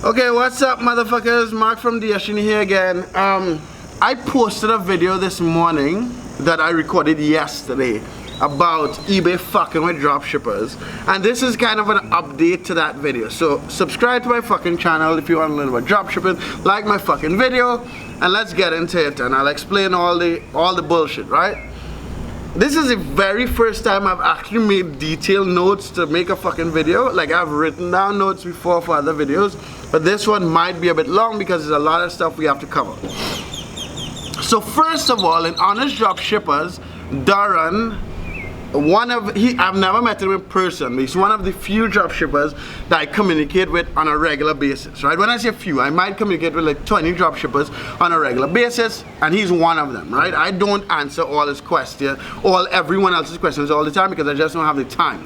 Okay, what's up, motherfuckers? Mark from Diashini here again. I posted a video this morning that I recorded yesterday about eBay fucking with dropshippers, and this is kind of an update to that video. So subscribe to my fucking channel if you want to learn about dropshipping, like my fucking video, and let's get into it, and I'll explain all the bullshit, right? This is the very first time I've actually made detailed notes to make a fucking video. Like, I've written down notes before for other videos, but this one might be a bit long because there's a lot of stuff we have to cover. So first of all, in Honest Dropshippers, Darren, I've never met him in person, but he's one of the few dropshippers that I communicate with on a regular basis, right? When I say few, I might communicate with like 20 dropshippers on a regular basis, and he's one of them, right? I don't answer all his questions, everyone else's questions all the time because I just don't have the time.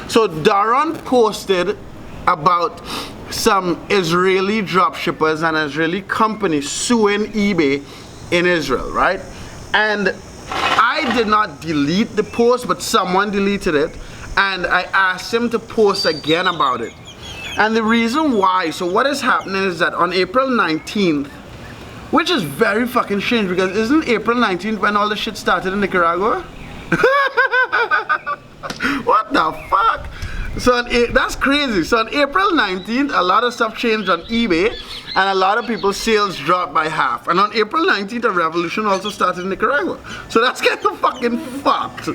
So Darren posted about some Israeli dropshippers and Israeli companies suing eBay in Israel, right? And I did not delete the post, but someone deleted it, and I asked him to post again about it. And the reason why, so what is happening is that on April 19th, which is very fucking strange because isn't April 19th when all the shit started in Nicaragua? What the fuck? So that's crazy. So on April 19th, a lot of stuff changed on eBay, and a lot of people's sales dropped by half. And on April 19th, a revolution also started in Nicaragua. So that's kind of fucking fucked.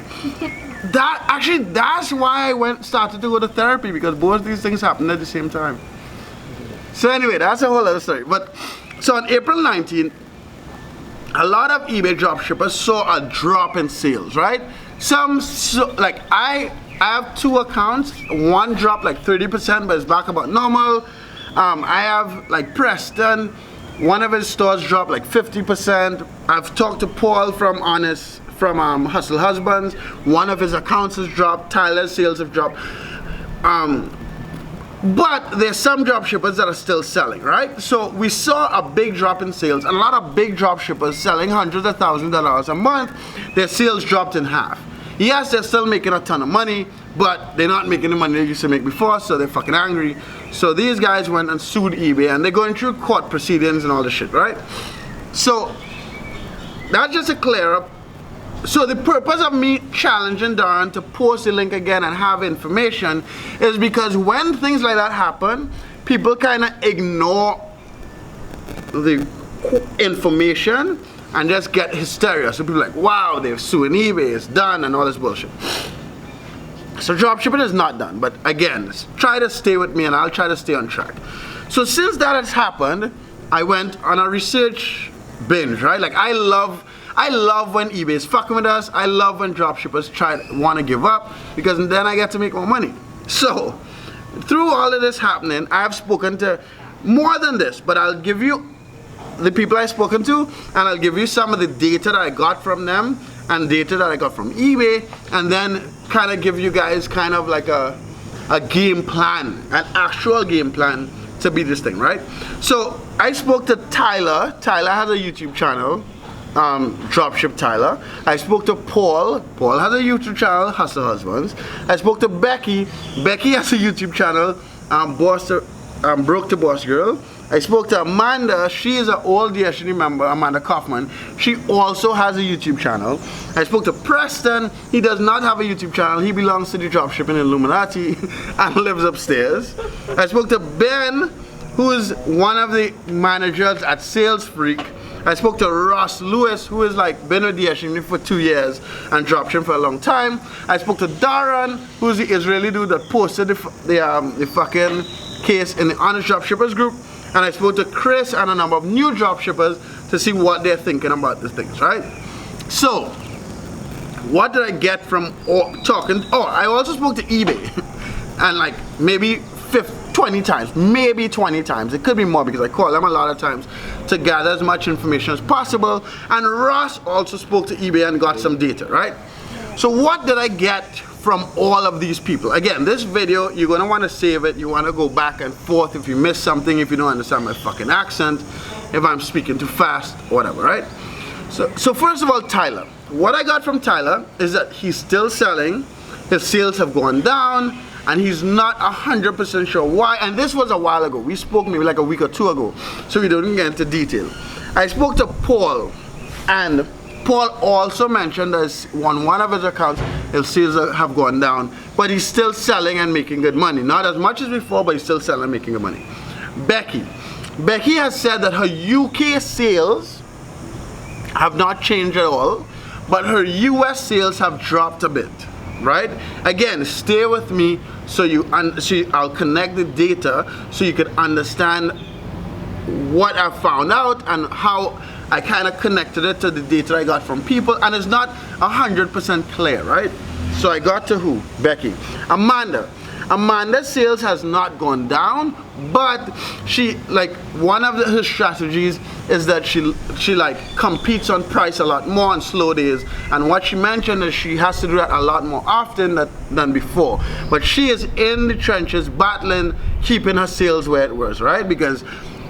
That's why I started to go to therapy, because both these things happened at the same time. So anyway, that's a whole other story. But so on April 19th, a lot of eBay dropshippers saw a drop in sales, right? I have two accounts. One dropped like 30%, but it's back about normal. I have like Preston, one of his stores dropped like 50%. I've talked to Paul from Hustle Husbands. One of his accounts has dropped. Tyler's sales have dropped. But there's some dropshippers that are still selling, right? So we saw a big drop in sales, and a lot of big dropshippers selling hundreds of thousands of dollars a month, their sales dropped in half. Yes, they're still making a ton of money, but they're not making the money they used to make before, so they're fucking angry. So these guys went and sued eBay, and they're going through court proceedings and all this shit, right? So that's just a clear up. So the purpose of me challenging Darren to post the link again and have information is because when things like that happen, people kind of ignore the information and just get hysteria. So people are like, wow, they're suing eBay, it's done, and all this bullshit. So dropshipping is not done, but again, try to stay with me and I'll try to stay on track. So since that has happened, I went on a research binge, right? Like I love when eBay is fucking with us. I love when dropshippers want to give up, because then I get to make more money. So through all of this happening, I have spoken to more than this, but I'll give you the people I've spoken to, and I'll give you some of the data that I got from them and data that I got from eBay, and then kind of give you guys kind of like a game plan, an actual game plan to beat this thing, right? So I spoke to Tyler. Tyler has a YouTube channel, Dropship Tyler. I spoke to Paul. Paul has a YouTube channel, Hustle Husbands. I spoke to Becky. Becky has a YouTube channel, Broke to Boss Girl. I spoke to Amanda. She is an old Diashini member, Amanda Kaufman. She also has a YouTube channel. I spoke to Preston. He does not have a YouTube channel. He belongs to the dropshipping Illuminati and lives upstairs. I spoke to Ben, who is one of the managers at Sales Freak. I spoke to Ross Lewis, who is like been with Diashini for 2 years and dropshipping for a long time. I spoke to Darren, who's the Israeli dude that posted the fucking case in the Honest Dropshippers group. And I spoke to Chris and a number of new dropshippers to see what they're thinking about these things, right? So, what did I get from talking? Oh, I also spoke to eBay, and like maybe 20 times, maybe 20 times. It could be more because I call them a lot of times to gather as much information as possible. And Ross also spoke to eBay and got some data, right? So what did I get from all of these people? Again, this video, you're gonna wanna save it. You wanna go back and forth if you miss something, if you don't understand my fucking accent, if I'm speaking too fast, whatever, right? So first of all, Tyler. What I got from Tyler is that he's still selling. His sales have gone down, and he's not 100% sure why. And this was a while ago. We spoke maybe like a week or two ago, so we didn't get into detail. I spoke to Paul, and Paul also mentioned that on one of his accounts his sales have gone down, but he's still selling and making good money. Not as much as before, but he's still selling and making good money. Becky has said that her UK sales have not changed at all, but her US sales have dropped a bit, right? Again, stay with me so I'll connect the data so you can understand what I found out and how I kind of connected it to the data I got from people, and it's not 100% clear, right? So I got to who? Becky. Amanda's sales has not gone down, but she, like, one of her strategies is that she like competes on price a lot more on slow days, and what she mentioned is she has to do that a lot more often than before. But she is in the trenches battling, keeping her sales where it was, right? Because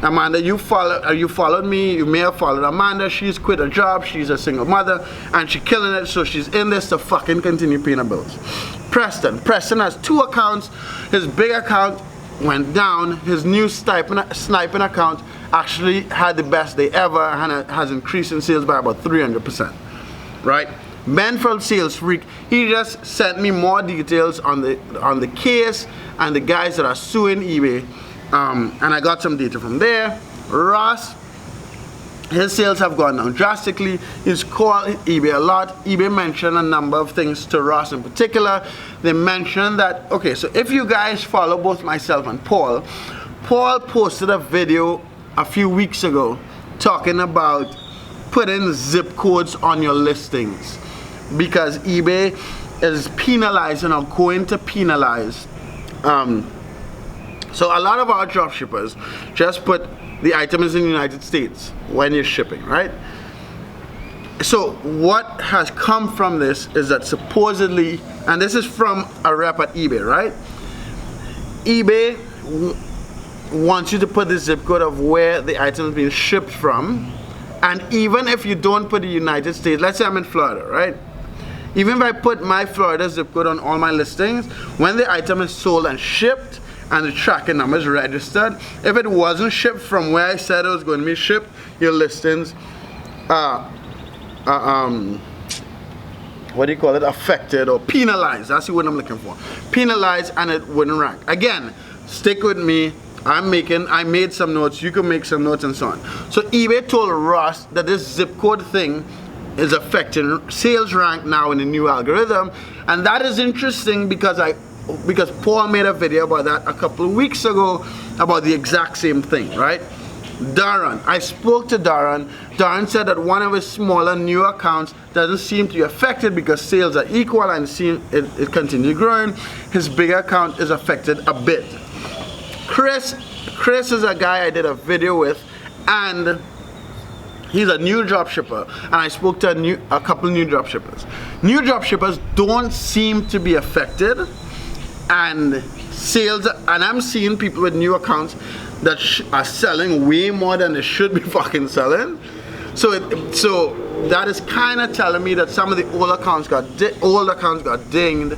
Amanda, you followed me, you may have followed Amanda. She's quit her job, she's a single mother, and she's killing it, so she's in this to fucking continue paying her bills. Preston has 2 accounts. His big account went down. His new sniping account actually had the best day ever and has increased in sales by about 300%, right? Benfeld Sales Freak, he just sent me more details on the case and the guys that are suing eBay. And I got some data from there. Ross, his sales have gone down drastically. He's called eBay a lot. eBay mentioned a number of things to Ross in particular. They mentioned that, okay, so if you guys follow both myself and Paul posted a video a few weeks ago talking about putting zip codes on your listings because eBay is penalizing or going to penalize. So a lot of our dropshippers just put the item is in the United States when you're shipping, right? So what has come from this is that supposedly, and this is from a rep at eBay, right? eBay wants you to put the zip code of where the item is being shipped from, and even if you don't put the United States, let's say I'm in Florida, right? Even if I put my Florida zip code on all my listings, when the item is sold and shipped, and the tracking number is registered, if it wasn't shipped from where I said it was going to be shipped, your listings what do you call it, affected or penalized. That's the word I'm looking for. Penalized, and it wouldn't rank. Again, stick with me. I made some notes, you can make some notes and so on. So eBay told Ross that this zip code thing is affecting sales rank now in the new algorithm, and that is interesting because Paul made a video about that a couple of weeks ago about the exact same thing, right? Darren, I spoke to Darren. Darren said that one of his smaller new accounts doesn't seem to be affected because sales are equal and it continues growing. His bigger account is affected a bit. Chris is a guy I did a video with, and he's a new dropshipper, and I spoke to a couple new dropshippers. New dropshippers don't seem to be affected, and sales, and I'm seeing people with new accounts that are selling way more than they should be fucking selling. So that is kind of telling me that some of the old accounts got dinged,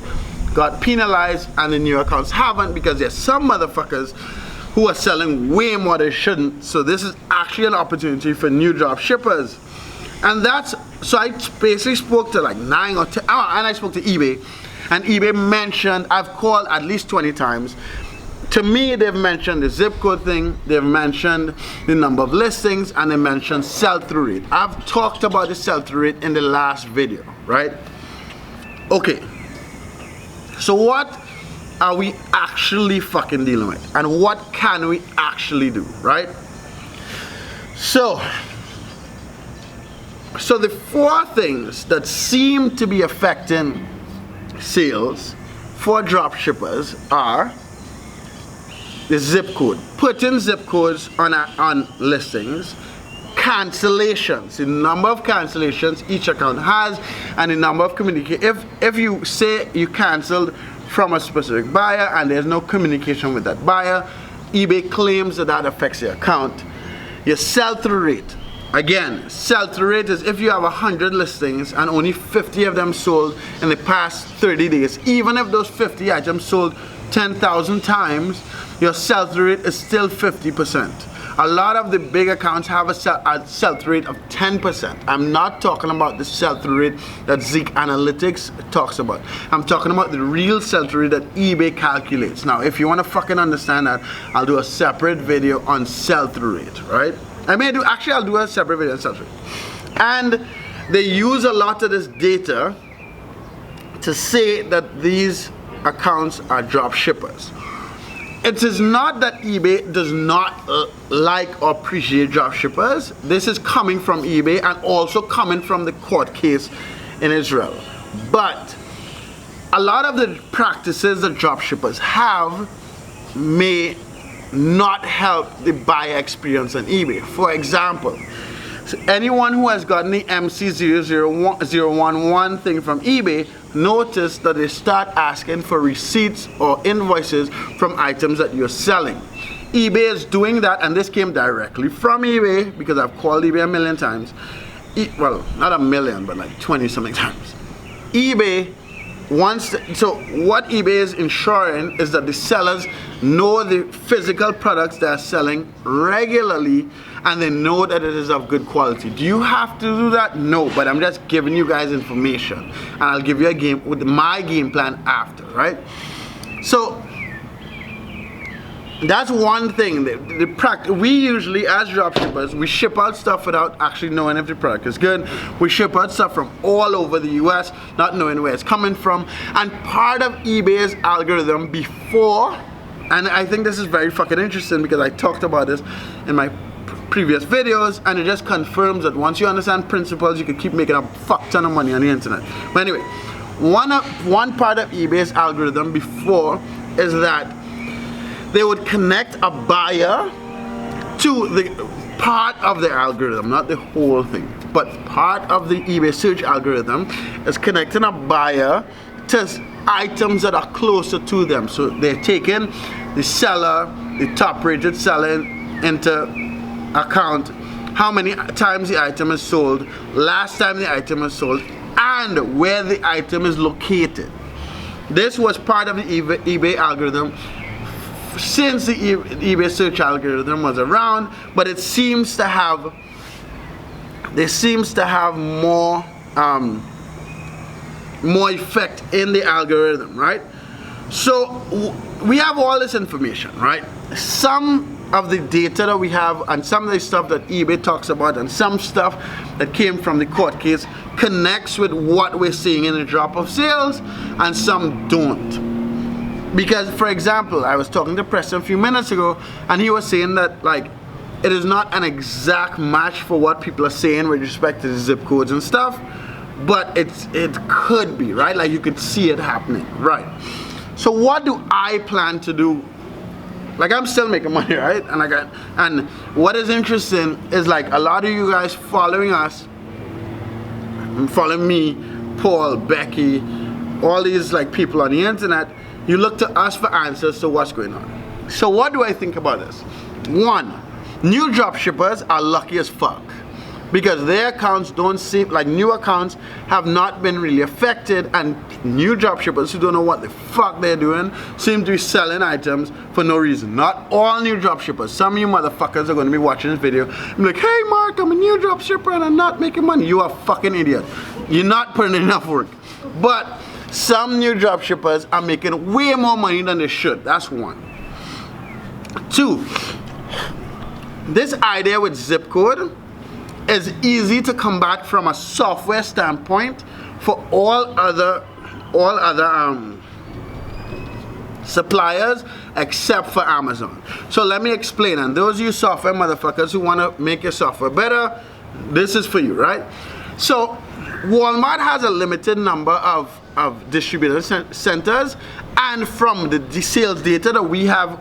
got penalized, and the new accounts haven't, because there's some motherfuckers who are selling way more than they shouldn't. So this is actually an opportunity for new drop shippers. And so I basically spoke to like 9 or 10, and I spoke to eBay, and eBay mentioned, I've called at least 20 times. To me, they've mentioned the zip code thing, they've mentioned the number of listings, and they mentioned sell-through rate. I've talked about the sell-through rate in the last video, right? Okay, so what are we actually fucking dealing with? And what can we actually do, right? So the 4 things that seem to be affecting sales for drop shippers are the zip code, putting zip codes on listings, cancellations, the number of cancellations each account has, and the number of communication. If you say you canceled from a specific buyer and there's no communication with that buyer, eBay claims that affects your account. Your sell-through rate. Again, sell-through rate is if you have 100 listings and only 50 of them sold in the past 30 days, even if those 50 items sold 10,000 times, your sell-through rate is still 50%. A lot of the big accounts have a sell-through rate of 10%. I'm not talking about the sell-through rate that Zeke Analytics talks about. I'm talking about the real sell-through rate that eBay calculates. Now, if you want to fucking understand that, I'll do a separate video on sell-through rate, right? I'll do a separate video on sell-through rate. And they use a lot of this data to say that these accounts are drop shippers. It is not that eBay does not like or appreciate drop shippers. This is coming from eBay and also coming from the court case in Israel. But a lot of the practices that drop shippers have may not help the buyer experience on eBay. For example, so anyone who has gotten the MC00011 thing from eBay, notice that they start asking for receipts or invoices from items that you're selling. eBay is doing that, and this came directly from eBay because I've called eBay a million times. Well, not a million, but like 20 something times. eBay so what eBay is ensuring is that the sellers know the physical products they're selling regularly, and they know that it is of good quality. Do you have to do that? No, but I'm just giving you guys information, and I'll give you a game with my game plan after, right? So that's one thing. We usually, as dropshippers, we ship out stuff without actually knowing if the product is good. We ship out stuff from all over the US, not knowing where it's coming from. And part of eBay's algorithm before, and I think this is very fucking interesting because I talked about this in my previous videos, and it just confirms that once you understand principles, you can keep making a fuck ton of money on the internet. But anyway, one part of eBay's algorithm before is that they would connect a buyer to the part of the algorithm, not the whole thing, but part of the eBay search algorithm is connecting a buyer to items that are closer to them. So they're taking the seller, the top rated seller, into account how many times the item is sold, last time the item was sold, and where the item is located. This was part of the eBay algorithm since the eBay search algorithm was around, but it seems to have more effect in the algorithm, right? So we have all this information, right? Some of the data that we have and some of the stuff that eBay talks about and some stuff that came from the court case connects with what we're seeing in the drop of sales, and some don't. Because, for example, I was talking to Preston a few minutes ago, and he was saying that, like, it is not an exact match for what people are saying with respect to the zip codes and stuff, but it could be, right? Like, you could see it happening, right? So what do I plan to do? Like, I'm still making money, right? And what is interesting is, like, a lot of you guys following us, following me, Paul, Becky, all these, like, people on the internet, you look to us for answers to what's going on. So what do I think about this? One, new dropshippers are lucky as fuck because their accounts don't seem like new accounts have not been really affected, and new dropshippers who don't know what the fuck they're doing seem to be selling items for no reason. Not all new dropshippers. Some of you motherfuckers are going to be watching this video and be like, hey Mark, I'm a new dropshipper and I'm not making money. You are a fucking idiot. You're not putting in enough work. But some new dropshippers are making way more money than they should. That's one. Two, this idea with zip code is easy to combat from a software standpoint for all other suppliers except for Amazon. So let me explain, and those of you software motherfuckers who want to make your software better, this is for you, right? So Walmart has a limited number of distributor centers, and from the sales data that we have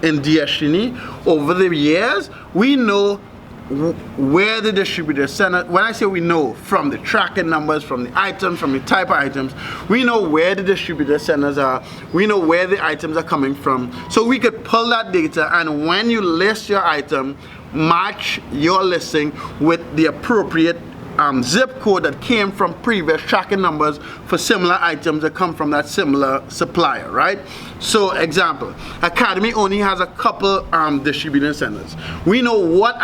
in DSGNI over the years, we know where the distributor center, when I say we know, from the tracking numbers, from the items, from the type of items, we know where the distributor centers are, we know where the items are coming from. So we could pull that data, and when you list your item, match your listing with the appropriate zip code that came from previous tracking numbers for similar items that come from that similar supplier, right? So example, Academy only has a couple distribution centers. We know what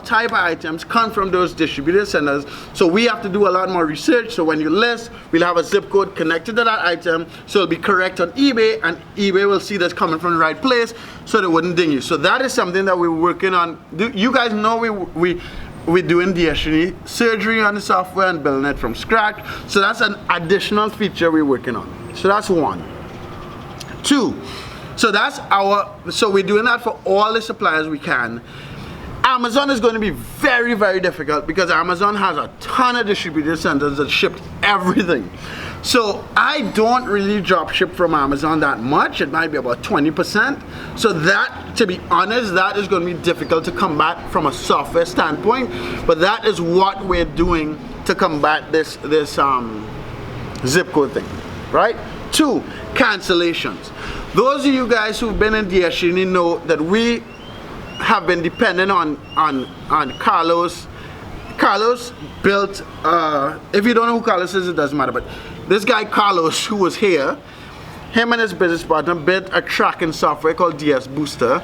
type of items come from those distribution centers, so we have to do a lot more research. So when you list, we'll have a zip code connected to that item, so it'll be correct on eBay, and eBay will see that's coming from the right place, so they wouldn't ding you. So that is something that we're working on. You guys know we're doing the surgery on the software and building it from scratch. So that's an additional feature we're working on. So that's one. Two, so we're doing that for all the suppliers we can. Amazon is going to be very, very difficult because Amazon has a ton of distribution centers that ship everything. So I don't really drop ship from Amazon that much. It might be about 20%. So that, to be honest, that is going to be difficult to combat from a software standpoint. But that is what we're doing to combat this zip code thing, right? Two, cancellations. Those of you guys who've been in DSG know that we have been dependent on Carlos. Carlos built, if you don't know who Carlos is, it doesn't matter, but this guy Carlos, who was here, him and his business partner built a tracking software called DS Booster,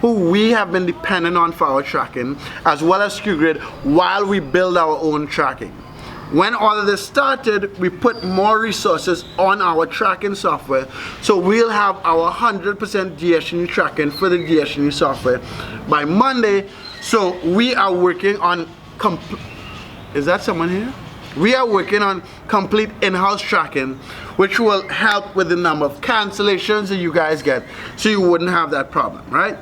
who we have been dependent on for our tracking, as well as SKU-Grid, while we build our own tracking. When all of this started, we put more resources on our tracking software, so we'll have our 100% DSG tracking for the DSG software by Monday. So we are working on is that someone here? We are working on complete in-house tracking, which will help with the number of cancellations that you guys get, so you wouldn't have that problem, right?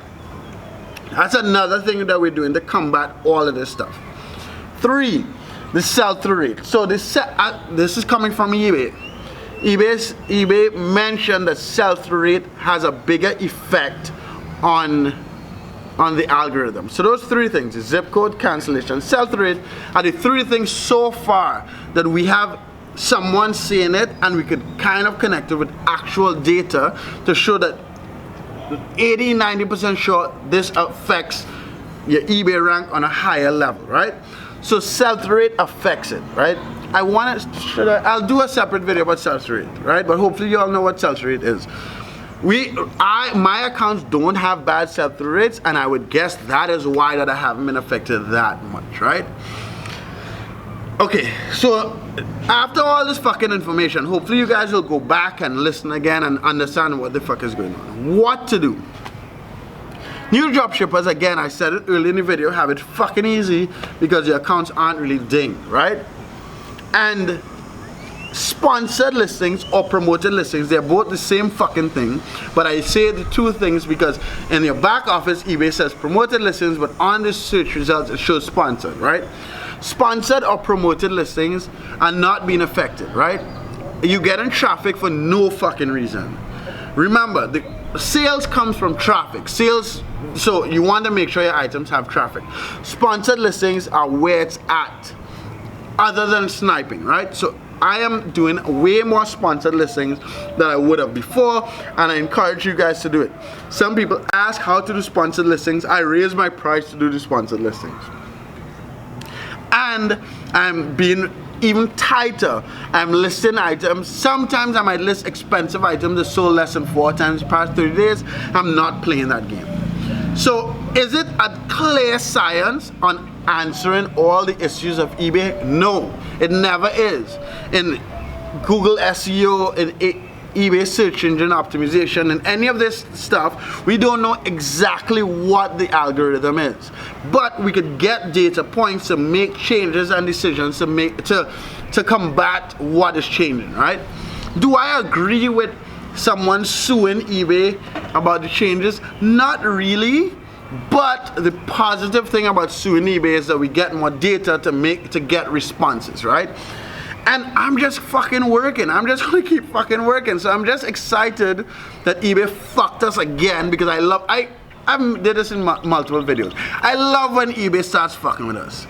That's another thing that we're doing to combat all of this stuff. Three, the sell-through rate. So this is coming from eBay. eBay mentioned that sell-through rate has a bigger effect on the algorithm. So those three things, the zip code, cancellation, sell-through rate, are the three things so far that we have someone saying it, and we could kind of connect it with actual data to show that 80-90% sure this affects your eBay rank on a higher level, right? So sell-through rate affects it, right? I'll do a separate video about sell-through rate, right? But hopefully you all know what sell-through rate is. My accounts don't have bad sell-through rates, and I would guess that is why that I haven't been affected that much, right? Okay, so after all this fucking information, hopefully you guys will go back and listen again and understand what the fuck is going on. What to do? New dropshippers, again, I said it earlier in the video, have it fucking easy because your accounts aren't really dinged, right? And sponsored listings or promoted listings, they're both the same fucking thing, but I say the two things because in your back office, eBay says promoted listings, but on the search results, it shows sponsored, right? Sponsored or promoted listings are not being affected, right? You're getting traffic for no fucking reason. Remember, the sales comes from traffic. Sales, so you want to make sure your items have traffic. Sponsored listings are where it's at, other than sniping, right? So I am doing way more sponsored listings than I would have before, and I encourage you guys to do it. Some people ask how to do sponsored listings. I raise my price to do the sponsored listings. And I'm being even tighter. I'm listing items. Sometimes I might list expensive items that sold less than 4 times the past 30 days. I'm not playing that game. So is it a clear science on answering all the issues of eBay? No, it never is. In Google SEO, in eBay search engine optimization, and any of this stuff, we don't know exactly what the algorithm is, but we could get data points to make changes and decisions to combat what is changing, right? Do I agree with someone suing eBay about the changes? Not really. But the positive thing about suing eBay is that we get more data to get responses, right? And I'm just fucking working. I'm just gonna keep fucking working. So I'm just excited that eBay fucked us again, because I did this in multiple videos. I love when eBay starts fucking with us,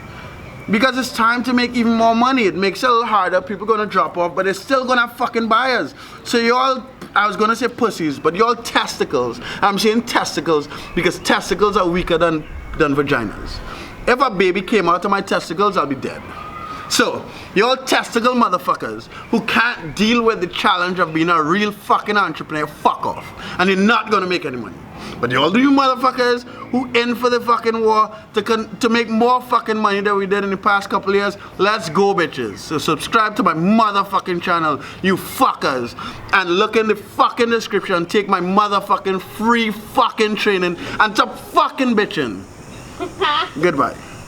because it's time to make even more money. It makes it a little harder. People are gonna drop off, but they're still gonna fucking buy us. So y'all, I was gonna say pussies, but y'all testicles. I'm saying testicles because testicles are weaker than vaginas. If a baby came out of my testicles, I'll be dead. So, y'all testicle motherfuckers who can't deal with the challenge of being a real fucking entrepreneur, fuck off. And you're not gonna make any money. But y'all do you motherfuckers who in for the fucking war to make more fucking money than we did in the past couple of years, let's go bitches. So subscribe to my motherfucking channel, you fuckers. And look in the fucking description, take my motherfucking free fucking training and stop fucking bitching. Goodbye.